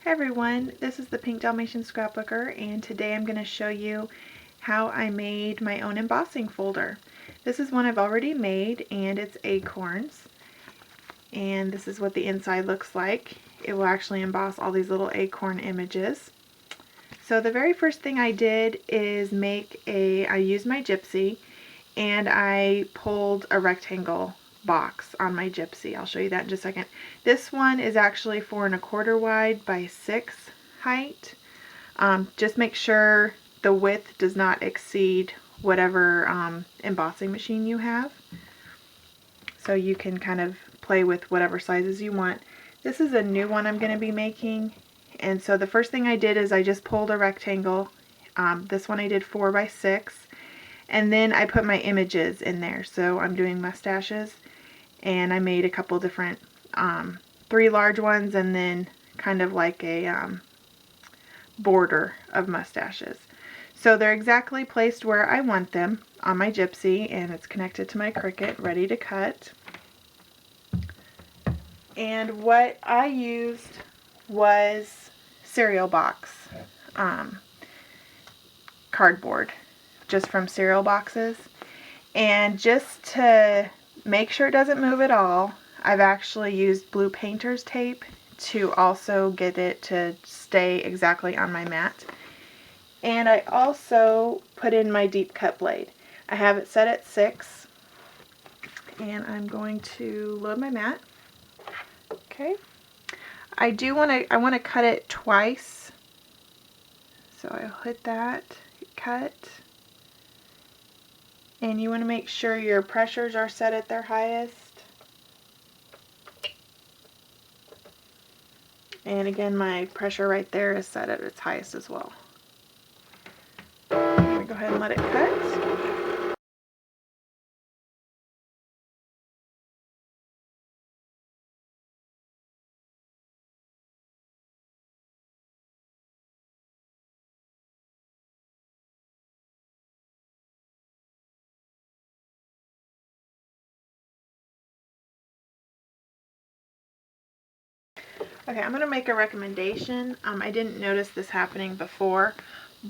Hi everyone, this is the Pink Dalmatian Scrapbooker, and today I'm going to show you how I made my own embossing folder. This is one I've already made, and it's acorns, and this is what the inside looks like. It will actually emboss all these little acorn images. So the very first thing I did is I used my Gypsy, and I pulled a rectangle box on my Gypsy. I'll show you that in just a second. This one is actually 4 1/4 wide by 6 height. Just make sure the width does not exceed whatever embossing machine you have. So you can kind of play with whatever sizes you want. This is a new one I'm going to be making. And so the first thing I did is I just pulled a rectangle. This one I did 4 by 6. And then I put my images in there. So I'm doing mustaches. And I made a couple different, 3 large ones and then kind of like a border of mustaches. So they're exactly placed where I want them on my Gypsy, and it's connected to my Cricut, ready to cut. And what I used was cereal box cardboard, just from cereal boxes. And just to make sure it doesn't move at all, I've actually used blue painter's tape to also get it to stay exactly on my mat. And I also put in my deep cut blade. I have it set at 6, and I'm going to load my mat. Okay. I want to cut it twice. So I'll hit that, cut. And you want to make sure your pressures are set at their highest. And again, my pressure right there is set at its highest as well. I'm going to go ahead and let it cut. Okay, I'm going to make a recommendation. I didn't notice this happening before,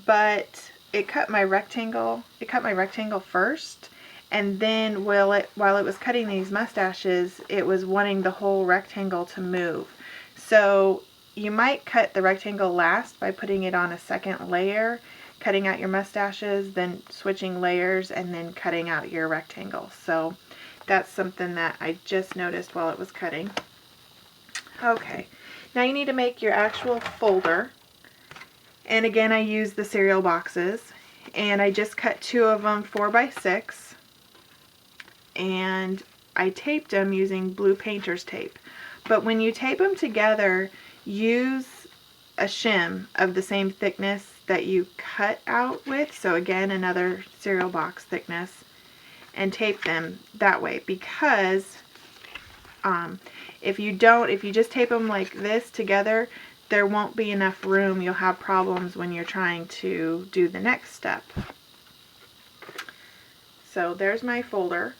but it cut my rectangle first, and then while it was cutting these mustaches, it was wanting the whole rectangle to move. So you might cut the rectangle last by putting it on a second layer, cutting out your mustaches, then switching layers, and then cutting out your rectangle. So that's something that I just noticed while it was cutting. Okay. Now you need to make your actual folder, and again I use the cereal boxes, and I just cut 2 of them 4 by 6, and I taped them using blue painter's tape. But when you tape them together, use a shim of the same thickness that you cut out with, so again another cereal box thickness, and tape them that way, because if you just tape them like this together, there won't be enough room. You'll have problems when you're trying to do the next step. So there's my folder,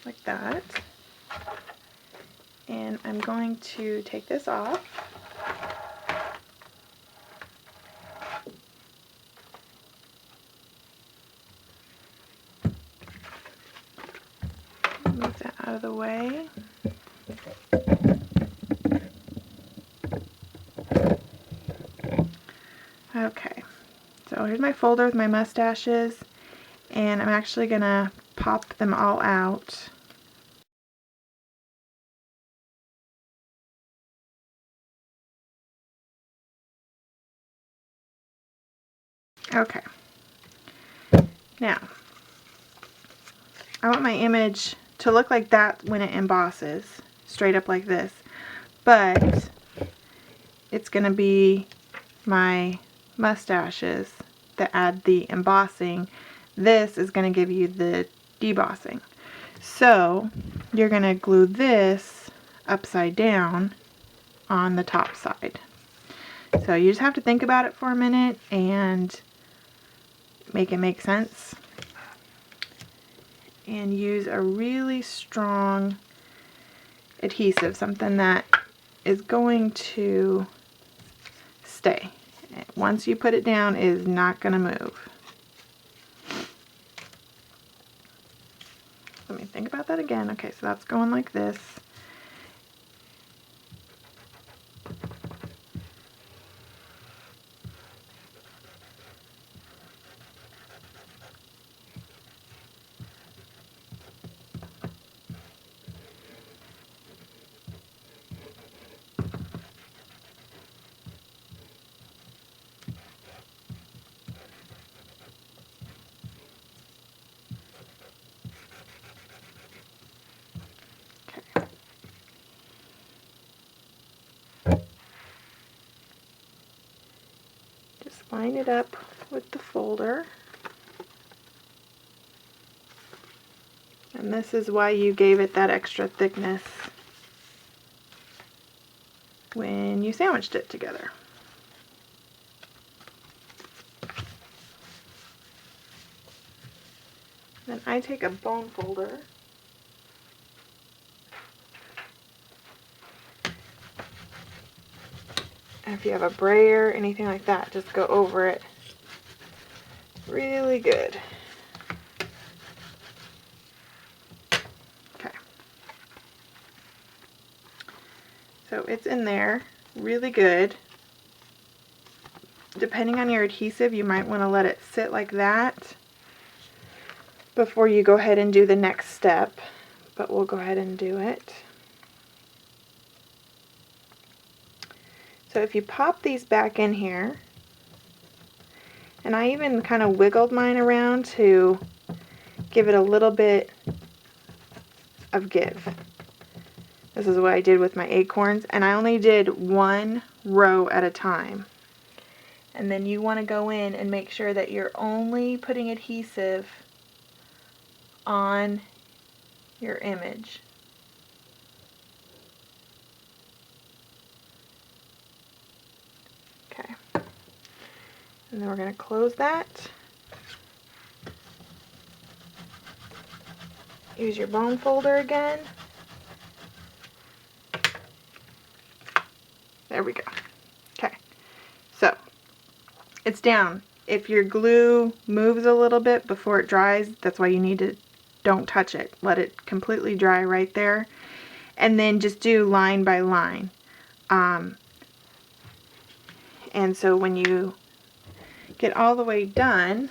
like that. And I'm going to take this off. Move that out of the way. Okay, so here's my folder with my mustaches, and I'm actually going to pop them all out. Okay, now I want my image to look like that when it embosses, straight up like this, but it's going to be my mustaches that add the embossing. This is going to give you the debossing. So you're going to glue this upside down on the top side. So you just have to think about it for a minute and make it make sense. And use a really strong adhesive, something that is going to stay. Once you put it down, it is not going to move. Let me think about that again. Okay, so that's going like this. Line it up with the folder. And this is why you gave it that extra thickness when you sandwiched it together. Then I take a bone folder and if you have a brayer, anything like that, just go over it really good. Okay. So it's in there really good. Depending on your adhesive, you might want to let it sit like that before you go ahead and do the next step, but we'll go ahead and do it. So if you pop these back in here, and I even kind of wiggled mine around to give it a little bit of give. This is what I did with my acorns, and I only did one row at a time. And then you want to go in and make sure that you're only putting adhesive on your image. Okay. And then we're going to close that. Use your bone folder again. There we go. Okay. So, it's down. If your glue moves a little bit before it dries, that's why you need to, don't touch it. Let it completely dry right there. And then just do line by line. And so when you get all the way done,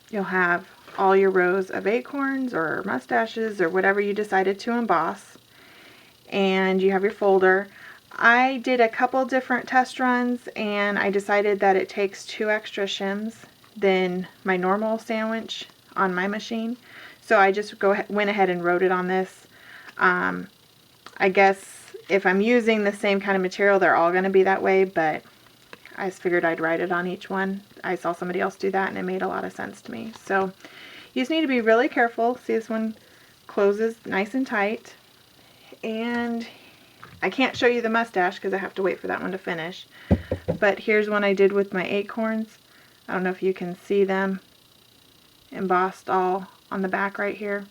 you'll have all your rows of acorns or mustaches or whatever you decided to emboss. And you have your folder. I did a couple different test runs and I decided that it takes 2 extra shims than my normal sandwich on my machine. So I just went ahead and wrote it on this. I guess if I'm using the same kind of material, they're all going to be that way, but I just figured I'd write it on each one. I saw somebody else do that and it made a lot of sense to me. So you just need to be really careful. See, this one closes nice and tight. And I can't show you the mustache because I have to wait for that one to finish. But here's one I did with my acorns. I don't know if you can see them embossed all on the back right here.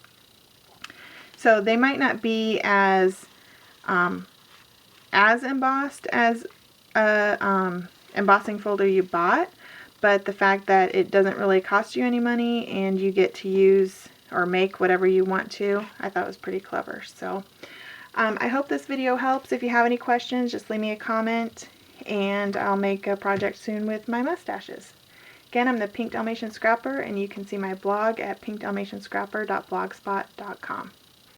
So they might not be as embossed as a embossing folder you bought, but the fact that it doesn't really cost you any money and you get to use or make whatever you want to, I thought was pretty clever. So I hope this video helps. If you have any questions, just leave me a comment and I'll make a project soon with my mustaches. Again, I'm the Pink Dalmatian Scrapper and you can see my blog at pinkdalmatianscrapper.blogspot.com.